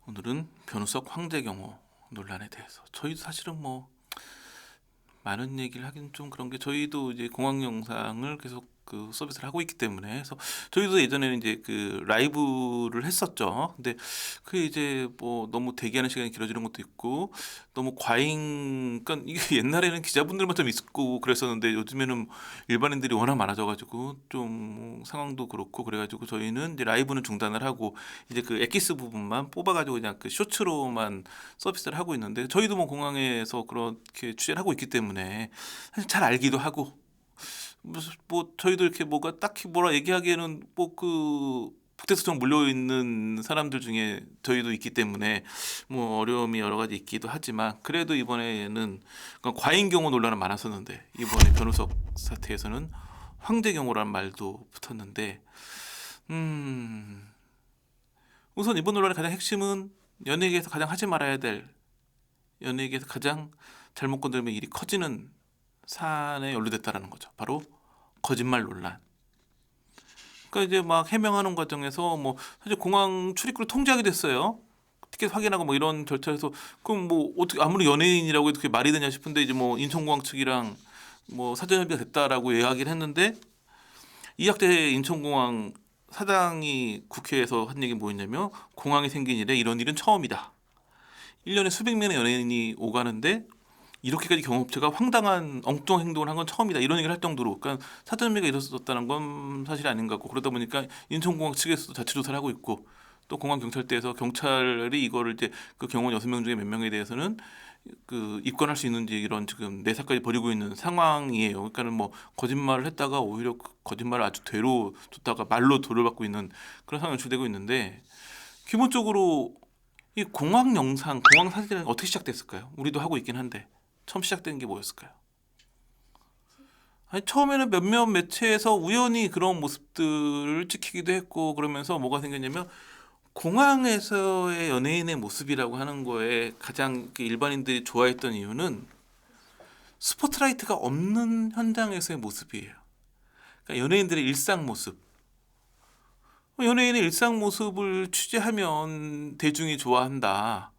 오늘은 변우석 황제 경호 논란에 대해서 저희도 사실은 뭐 많은 얘기를 하긴 좀 그런 게 저희도 이제 공항 영상을 계속 그 서비스를 하고 있기 때문에 그래서 저희도 예전에는 이제 그 라이브를 했었죠. 근데 그게 이제 뭐 너무 대기하는 시간이 길어지는 것도 있고 너무 과잉 그러니까 이게 옛날에는 기자분들만 좀 있고 그랬었는데 요즘에는 일반인들이 워낙 많아져가지고 좀 상황도 그렇고 그래가지고 저희는 이제 라이브는 중단을 하고 이제 그 엑기스 부분만 뽑아가지고 그냥 그 쇼츠로만 서비스를 하고 있는데 저희도 뭐 공항에서 그렇게 취재를 하고 있기 때문에 사실 잘 알기도 하고 무슨 뭐 저희도 이렇게 뭐가 딱히 뭐라 얘기하기에는 뭐 그 북대서처럼 몰려 있는 사람들 중에 저희도 있기 때문에 뭐 어려움이 여러 가지 있기도 하지만 그래도 이번에는 그러니까 과잉 경호 논란은 많았었는데 이번에 변우석 사태에서는 황제 경호라는 말도 붙었는데 우선 이번 논란의 가장 핵심은 연예계에서 가장 하지 말아야 될 연예계에서 가장 잘못 건드리면 일이 커지는 사안에 연루됐다라는 거죠. 바로 거짓말 논란. 그러니까 이제 막 해명하는 과정에서 뭐 사실 공항 출입구를 통제하게 됐어요. 티켓 확인하고 뭐 이런 절차에서 그럼 뭐 어떻게 아무리 연예인이라고 해도 그게 말이 되냐 싶은데 이제 뭐 인천공항 측이랑 뭐 사전 협의가 됐다라고 이야기를 했는데 이학재 인천공항 사장이 국회에서 한 얘기 뭐였냐면 공항이 생긴 이래 이런 일은 처음이다. 1년에 수백 명의 연예인이 오가는데 이렇게까지 경업체가 황당한 엉뚱한 행동을 한 건 처음이다 이런 얘기를 할 정도로 그러니까 사전미가 있었다는 건 사실이 아닌 것 같고 그러다 보니까 인천공항 측에서도 자체 조사를 하고 있고 또 공항 경찰대에서 경찰이 이거를 이제 그 경호원 6명 중에 몇 명에 대해서는 그 입건할 수 있는지 이런 지금 내사까지 벌이고 있는 상황이에요. 그러니까는 뭐 거짓말을 했다가 오히려 그 거짓말을 아주 되로 뒀다가 말로 돌려받고 있는 그런 상황이 연출되고 있는데 기본적으로 이 공항 영상, 공항 사진은 어떻게 시작됐을까요? 우리도 하고 있긴 한데 처음 시작된 게 뭐였을까요? 아니, 처음에는 몇몇 매체에서 우연히 그런 모습들을 찍히기도 했고 그러면서 뭐가 생겼냐면 공항에서의 연예인의 모습이라고 하는 거에 가장 그 일반인들이 좋아했던 이유는 스포트라이트가 없는 현장에서의 모습이에요. 그러니까 연예인들의 일상 모습. 연예인의 일상 모습을 취재하면 대중이 좋아한다.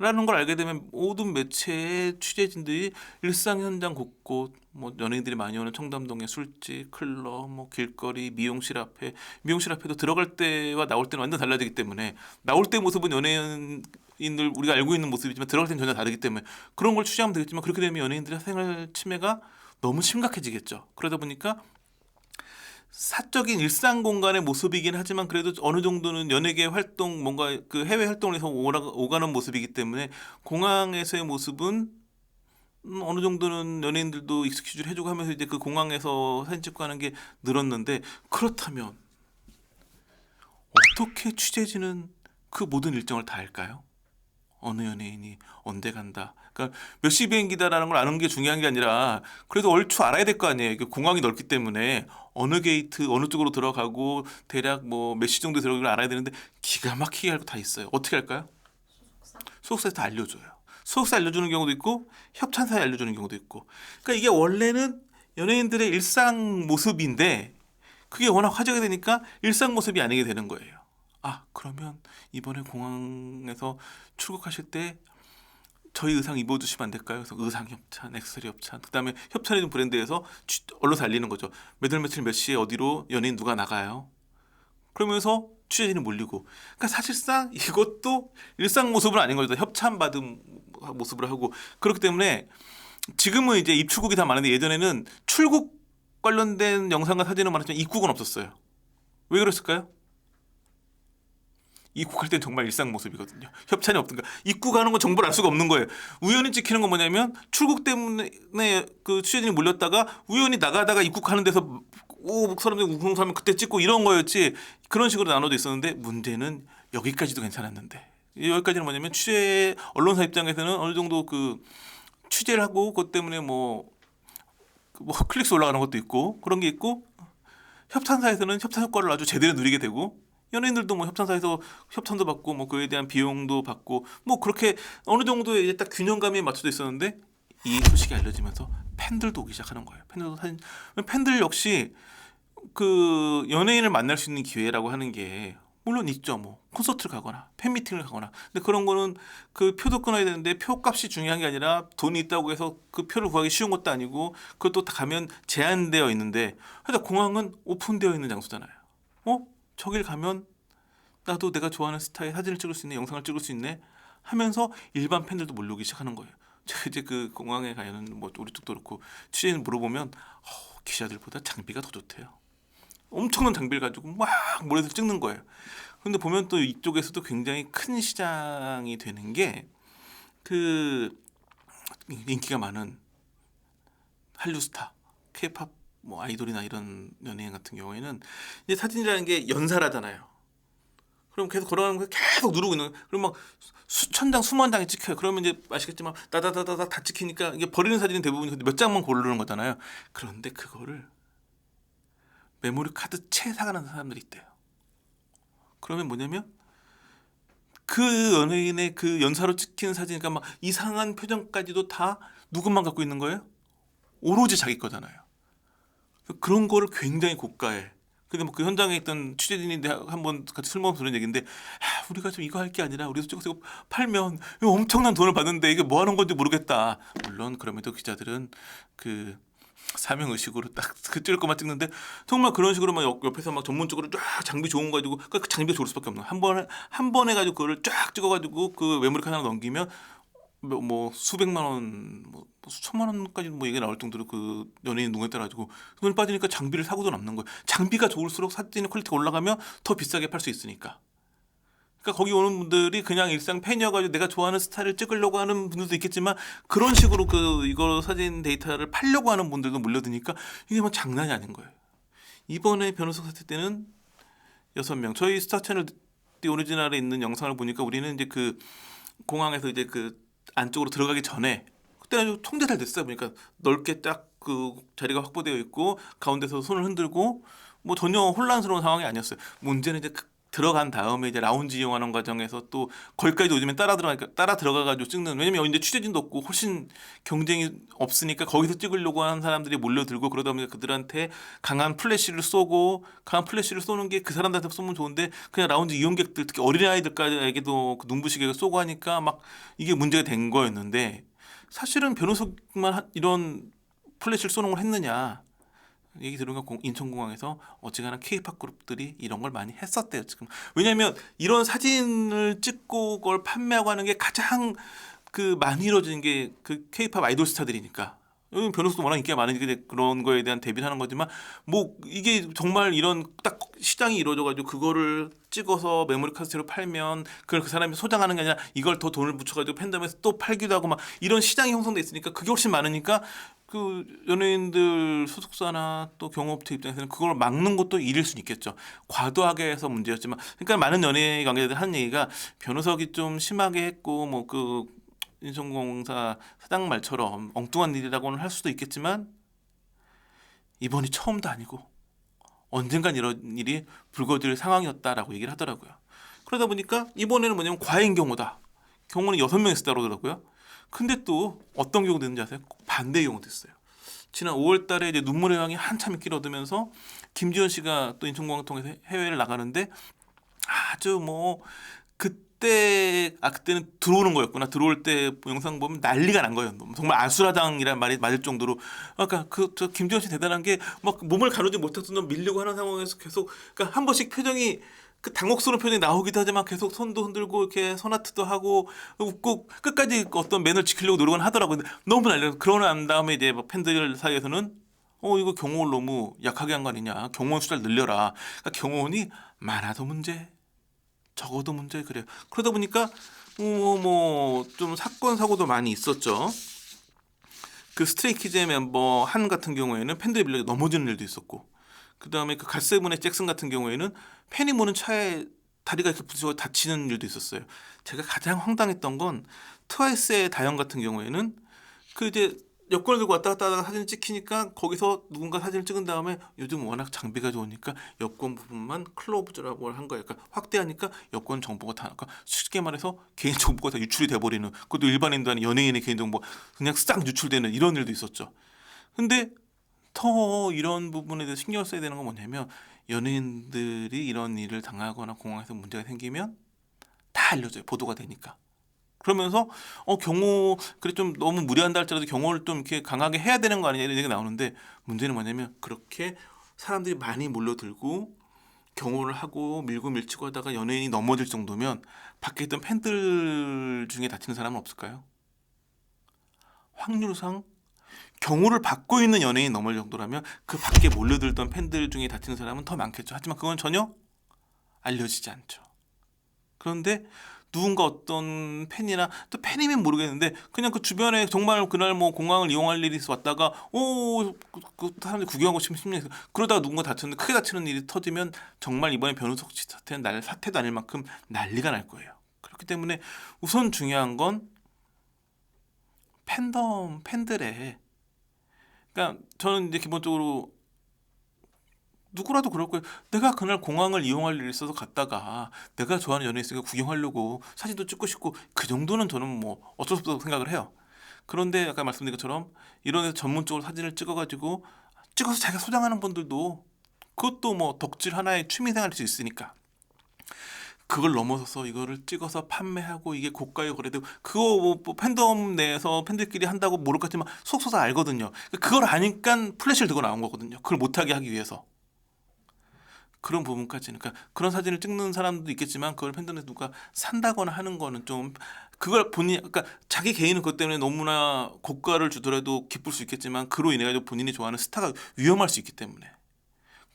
라는 걸 알게 되면 모든 매체의 취재진들이 일상 현장 곳곳 뭐 연예인들이 많이 오는 청담동의 술집, 클럽, 뭐 길거리, 미용실 앞에도 들어갈 때와 나올 때는 완전 달라지기 때문에 나올 때 모습은 연예인들 우리가 알고 있는 모습이지만 들어갈 때는 전혀 다르기 때문에 그런 걸 취재하면 되겠지만 그렇게 되면 연예인들의 생활 침해가 너무 심각해지겠죠. 그러다 보니까 사적인 일상 공간의 모습이긴 하지만 그래도 어느 정도는 연예계 활동 뭔가 그 해외 활동을 해서 오가는 모습이기 때문에 공항에서의 모습은 어느 정도는 연예인들도 익스큐즈를 해주고 하면서 이제 그 공항에서 사진 찍고 하는 게 늘었는데 그렇다면 어떻게 취재진은 그 모든 일정을 다 할까요? 어느 연예인이 언제 간다. 그러니까 몇 시 비행기다라는 걸 아는 게 중요한 게 아니라 그래도 얼추 알아야 될 거 아니에요. 이게 공항이 넓기 때문에 어느 게이트 어느 쪽으로 들어가고 대략 뭐 몇 시 정도 들어가기를 알아야 되는데 기가 막히게 알고 다 있어요. 어떻게 할까요? 소속사에서 다 알려줘요. 소속사 알려주는 경우도 있고 협찬사에 알려주는 경우도 있고. 그러니까 이게 원래는 연예인들의 일상 모습인데 그게 워낙 화제가 되니까 일상 모습이 아니게 되는 거예요. 아, 그러면 이번에 공항에서 출국하실 때 저희 의상 입어주시면 안 될까요? 그래서 의상 협찬, 액세서리 협찬, 그다음에 협찬해준 브랜드에서 언론사 알리는 거죠. 몇 월 며칠 몇 시에 어디로 연예인 누가 나가요? 그러면서 취재진이 몰리고. 그러니까 사실상 이것도 일상 모습은 아닌 거죠. 협찬 받은 모습을 하고 그렇기 때문에 지금은 이제 입출국이 다 많은데 예전에는 출국 관련된 영상과 사진은 많았지만 입국은 없었어요. 왜 그랬을까요? 입국할 땐 정말 일상 모습이거든요. 협찬이 없든가 입국하는 건 정보를 알 수가 없는 거예요. 우연히 찍히는 건 뭐냐면 출국 때문에 그 취재진이 몰렸다가 우연히 나가다가 입국하는 데서 오 사람들 우웅하면 그때 찍고 이런 거였지 그런 식으로 나눠져 있었는데 문제는 여기까지도 괜찮았는데 여기까지는 뭐냐면 취재 언론사 입장에서는 어느 정도 그 취재를 하고 그것 때문에 뭐 클릭수 올라가는 것도 있고 그런 게 있고 협찬사에서는 협찬 효과를 아주 제대로 누리게 되고 연예인들도 뭐 협찬사에서 협찬도 받고 뭐 그에 대한 비용도 받고 뭐 그렇게 어느 정도의 이제 딱 균형감이 맞춰져 있었는데 이 소식이 알려지면서 팬들도 오기 시작하는 거예요. 팬들 역시 그 연예인을 만날 수 있는 기회라고 하는 게 물론 있죠. 뭐 콘서트를 가거나 팬미팅을 가거나. 근데 그런 거는 그 표도 끊어야 되는데 표값이 중요한 게 아니라 돈이 있다고 해서 그 표를 구하기 쉬운 것도 아니고 그것도 다 가면 제한되어 있는데 하여튼 공항은 오픈되어 있는 장소잖아요. 저길 가면 나도 내가 좋아하는 스타의 사진을 찍을 수 있네, 영상을 찍을 수 있네 하면서 일반 팬들도 몰려오기 시작하는 거예요. 제가 이제 그 공항에 가는 뭐 우리 쪽도 그렇고 취재진 물어보면 기자들보다 장비가 더 좋대요. 엄청난 장비를 가지고 막 몰아서 찍는 거예요. 근데 보면 또 이쪽에서도 굉장히 큰 시장이 되는 게 그 인기가 많은 한류 스타, 케이팝 뭐 아이돌이나 이런 연예인 같은 경우에는 이제 사진이라는 게 연사라잖아요. 그럼 계속 걸어가는 거 계속 누르고 있는 거예요. 그럼 막 수천 장, 수만 장이 찍혀요. 그러면 이제 아시겠지만 따다다다다 다 찍히니까 이게 버리는 사진은 대부분 몇 장만 고르는 거잖아요. 그런데 그거를 메모리 카드 채 사가는 사람들이 있대요. 그러면 뭐냐면 그 연예인의 그 연사로 찍힌 사진, 그러니까 막 이상한 표정까지도 다 누구만 갖고 있는 거예요? 오로지 자기 거잖아요. 그런 거를 굉장히 고가에. 근데 뭐 그 현장에 있던 취재진인데 한번 같이 술 먹으면서 그런 얘기인데, 우리가 좀 이거 할 게 아니라 우리도 찍어서 이거 팔면 이거 엄청난 돈을 받는데 이게 뭐 하는 건지 모르겠다. 물론 그럼에도 기자들은 그 사명 의식으로 딱 그 찍을 것만 찍는데 정말 그런 식으로 막 옆에서 막 전문적으로 쫙 장비 좋은 거 가지고 그 장비가 좋을 수밖에 없는 한 번 해가지고 그거를 쫙 찍어가지고 그 메모리 카드 하나 넘기면 뭐 수백만 원, 뭐 수천만 원까지 뭐 얘기 나올 정도로 그 연예인 눈에 따라가지고 돈이 빠지니까 장비를 사고도 남는 거예요. 장비가 좋을수록 사진의 퀄리티가 올라가면 더 비싸게 팔 수 있으니까. 그러니까 거기 오는 분들이 그냥 일상 팬이어가지고 내가 좋아하는 스타일을 찍으려고 하는 분들도 있겠지만 그런 식으로 그 이거 사진 데이터를 팔려고 하는 분들도 몰려드니까 이게 뭐 장난이 아닌 거예요. 이번에 변호사 사태 때는 6명. 저희 스타 채널 오리지널에 있는 영상을 보니까 우리는 이제 그 공항에서 이제 그 안쪽으로 들어가기 전에 그때 아주 통제 잘 됐어요. 보니까 넓게 딱 그 자리가 확보되어 있고 가운데서 손을 흔들고 뭐 전혀 혼란스러운 상황이 아니었어요. 문제는 이제 들어간 다음에 이제 라운지 이용하는 과정에서 또 거기까지 요즘엔 따라 들어가가지고 찍는, 왜냐면 이제 취재진도 없고 훨씬 경쟁이 없으니까 거기서 찍으려고 하는 사람들이 몰려들고 그러다 보니까 그들한테 강한 플래시를 쏘는 게 그 사람들한테 쏘면 좋은데 그냥 라운지 이용객들 특히 어린아이들까지에게도 그 눈부시게 쏘고 하니까 막 이게 문제가 된 거였는데 사실은 변호사만 이런 플래시를 쏘는 걸 했느냐 얘기 들으니까 인천공항에서 어지간한 K-팝 그룹들이 이런 걸 많이 했었대요 지금. 왜냐하면 이런 사진을 찍고 그걸 판매하고 하는 게 가장 그 많이 이루어지는 게 그 K-팝 아이돌 스타들이니까. 요즘 변호사도 워낙 인기가 많으니까 그런 거에 대한 대비를 하는 거지만 뭐 이게 정말 이런 딱 시장이 이루어져가지고 그거를 찍어서 메모리 카세트로 팔면 그걸 그 사람이 소장하는 게 아니라 이걸 더 돈을 붙여가지고 팬덤에서 또 팔기도 하고 막 이런 시장이 형성돼 있으니까 그게 훨씬 많으니까 그 연예인들 소속사나 또 경호업체 입장에서는 그걸 막는 것도 일일 수는 있겠죠. 과도하게 해서 문제였지만, 그러니까 많은 연예 관계자들 하는 얘기가 변호석이 좀 심하게 했고 뭐 그 인천공사 사장 말처럼 엉뚱한 일이라고는 할 수도 있겠지만 이번이 처음도 아니고 언젠간 이런 일이 불거질 상황이었다라고 얘기를 하더라고요. 그러다 보니까 이번에는 뭐냐면 과잉 경호다. 경호는 6명 있었다고 그러더라고요. 근데 또 어떤 경우도 있는지 아세요? 반대 경우도 있어요. 지난 5월 달에 이제 눈물의 왕이 한참 인기를 얻으면서 김지현 씨가 또 인천공항을 통해서 해외를 나가는데 아주 뭐 그때는 들어오는 거였구나. 들어올 때 영상 보면 난리가 난 거예요. 정말 아수라장이란 말이 맞을 정도로. 그러니까 저 김지현 씨 대단한 게 막 몸을 가누지 못해서 밀려고 하는 상황에서 계속 그러니까 한 번씩 표정이 그 당혹스러운 표정이 나오기도 하지만 계속 손도 흔들고 이렇게 손아트도 하고 웃고 끝까지 어떤 매너를 지키려고 노력은 하더라고요. 근데 너무 난리가. 그러고 난 다음에 이제 팬들 사이에서는 이거 경호원 너무 약하게 한 거 아니냐. 경호원 숫자를 늘려라. 그러니까 경호원이 많아도 문제, 적어도 문제 그래요. 그러다 보니까 뭐 좀 사건 사고도 많이 있었죠. 그 스트레이키즈의 멤버 한 같은 경우에는 팬들이 밀려 넘어지는 일도 있었고, 그 다음에 그 갓세븐의 잭슨 같은 경우에는 팬이 모는 차에 다리가 이렇게 부딪혀 다치는 일도 있었어요. 제가 가장 황당했던 건 트와이스의 다영 같은 경우에는 그 이제 여권을 들고 왔다 갔다 하다가 사진을 찍히니까 거기서 누군가 사진을 찍은 다음에 요즘 워낙 장비가 좋으니까 여권 부분만 클로즈라고 한 거예요. 그러니까 확대하니까 여권 정보가 다 그러니까 쉽게 말해서 개인 정보가 다 유출이 돼버리는, 그것도 일반인도 아닌 연예인의 개인 정보 그냥 싹 유출되는 이런 일도 있었죠. 근데 더 이런 부분에 대해서 신경 써야 되는 건 뭐냐면 연예인들이 이런 일을 당하거나 공항에서 문제가 생기면 다 알려져요. 보도가 되니까. 그러면서 경호 그래 좀 너무 무리한다 할지라도 경호를 좀 이렇게 강하게 해야 되는 거 아니냐 이런 얘기가 나오는데 문제는 뭐냐면 그렇게 사람들이 많이 몰려들고 경호를 하고 밀고 밀치고 하다가 연예인이 넘어질 정도면 밖에 있던 팬들 중에 다치는 사람은 없을까요? 확률상 경호를 받고 있는 연예인이 넘어질 정도라면 그 밖에 몰려들던 팬들 중에 다치는 사람은 더 많겠죠. 하지만 그건 전혀 알려지지 않죠. 그런데 누군가 어떤 팬이나 또 팬이면 모르겠는데 그냥 그 주변에 정말 그날 뭐 공항을 이용할 일이 있어 왔다가 그 사람들이 구경하고 싶은 심리에서 그러다가 누군가 다쳤는데 크게 다치는 일이 터지면 정말 이번에 변우석 씨 사태는 사태도 아닐 만큼 난리가 날 거예요. 그렇기 때문에 우선 중요한 건 팬들의 그러니까 저는 이제 기본적으로 누구라도 그럴 거예요. 내가 그날 공항을 이용할 일이 있어서 갔다가 내가 좋아하는 연예인 있으니까 구경하려고 사진도 찍고 싶고 그 정도는 저는 뭐 어쩔 수 없다고 생각을 해요. 그런데 아까 말씀드린 것처럼 이런 데서 전문적으로 사진을 찍어가지고 찍어서 자기가 소장하는 분들도 그것도 뭐 덕질 하나의 취미생활일 수 있으니까 그걸 넘어서서 이거를 찍어서 판매하고 이게 고가의 거래되고 그거 뭐 팬덤 내에서 팬들끼리 한다고 모를 것 같지만 속속도 알거든요. 그걸 아니까 플래시를 들고 나온 거거든요. 그걸 못하게 하기 위해서. 그런 부분까지는 그러니까 그런 사진을 찍는 사람도 있겠지만 그걸 팬덤에서 누가 산다거나 하는 거는 좀 그걸 본인 그러니까 자기 개인은 그것 때문에 너무나 고가를 주더라도 기쁠 수 있겠지만 그로 인해 가지고 본인이 좋아하는 스타가 위험할 수 있기 때문에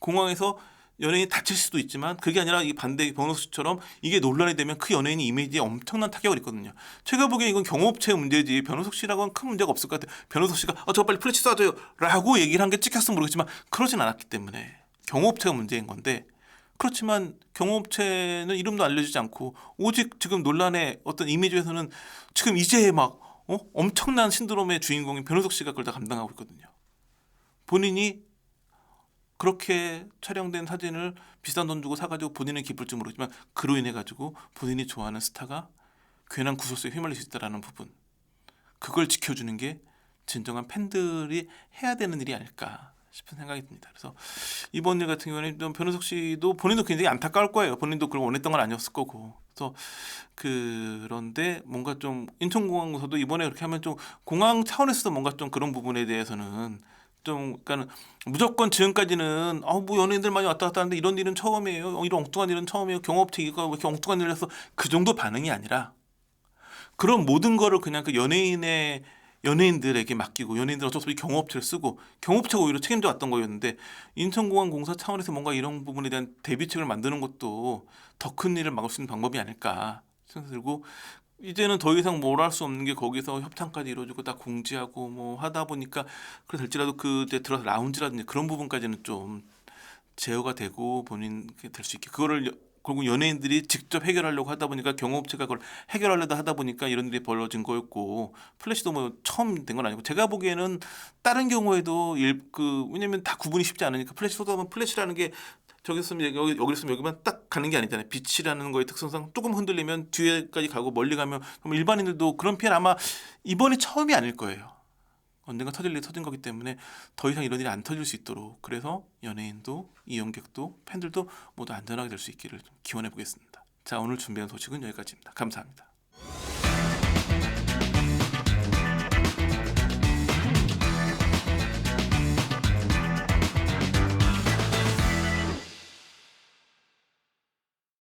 공항에서 연예인이 다칠 수도 있지만 그게 아니라 이 반대 변호수 씨처럼 이게 논란이 되면 그 연예인이 이미지에 엄청난 타격을 입거든요. 제가 보기엔 이건 경호업체 문제지 변호석 씨라고는 큰 문제가 없을 것 같아요. 변호석 씨가 저거 빨리 플래시 쏴줘요 라고 얘기를 한 게 찍혔으면 모르겠지만 그러진 않았기 때문에 경호업체가 문제인 건데 그렇지만 경호업체는 이름도 알려지지 않고 오직 지금 논란의 어떤 이미지에서는 지금 이제 막 엄청난 신드롬의 주인공인 변호석 씨가 그걸 다 감당하고 있거든요. 본인이 그렇게 촬영된 사진을 비싼 돈 주고 사가지고 본인은 기쁠지 모르지만 그로 인해 가지고 본인이 좋아하는 스타가 괜한 구설수에 휘말릴 수 있다는 부분 그걸 지켜주는 게 진정한 팬들이 해야 되는 일이 아닐까 싶은 생각이 듭니다. 그래서 이번 일 같은 경우는 좀 변우석 씨도 본인도 굉장히 안타까울 거예요. 본인도 그걸 원했던 건 아니었을 거고. 그래서 그런데 뭔가 좀 인천공항에서도 이번에 그렇게 하면 좀 공항 차원에서도 뭔가 좀 그런 부분에 대해서는 좀 그러니까 무조건 지금까지는 뭐 연예인들 많이 왔다 갔다 하는데 이런 일은 처음이에요. 이런 엉뚱한 일은 처음이에요. 경호업체가 왜 이렇게 엉뚱한 일을 해서 그 정도 반응이 아니라 그런 모든 거를 그냥 그 연예인들에게 맡기고 연예인들 어쩔 수 없이 경호업체를 쓰고 경호업체가 오히려 책임져 왔던 거였는데 인천공항 공사 차원에서 뭔가 이런 부분에 대한 대비책을 만드는 것도 더 큰 일을 막을 수 있는 방법이 아닐까 생각이 들고 이제는 더 이상 뭘 할 수 없는 게 거기서 협상까지 이루어지고 다 공지하고 뭐 하다 보니까 그래 될지라도 그 이제 들어서 라운지라든지 그런 부분까지는 좀 제어가 되고 본인 될 수 있게 그거를 결국 연예인들이 직접 해결하려고 하다 보니까 경호업체가 그걸 해결하려다 하다 보니까 이런 일이 벌어진 거였고 플래시도 뭐 처음 된 건 아니고 제가 보기에는 다른 경우에도 왜냐면 다 구분이 쉽지 않으니까 플래시 쏟아보면 플래시라는 게 저기 있으면 여기 있으면 여기만 딱 가는 게 아니잖아요. 빛이라는 거의 특성상 조금 흔들리면 뒤에까지 가고 멀리 가면 그럼 일반인들도 그런 피해 아마 이번이 처음이 아닐 거예요. 언젠가 터질 일이 터진 거기 때문에 더 이상 이런 일이 안 터질 수 있도록 그래서 연예인도 이용객도 팬들도 모두 안전하게 될 수 있기를 기원해 보겠습니다. 자 오늘 준비한 소식은 여기까지입니다. 감사합니다.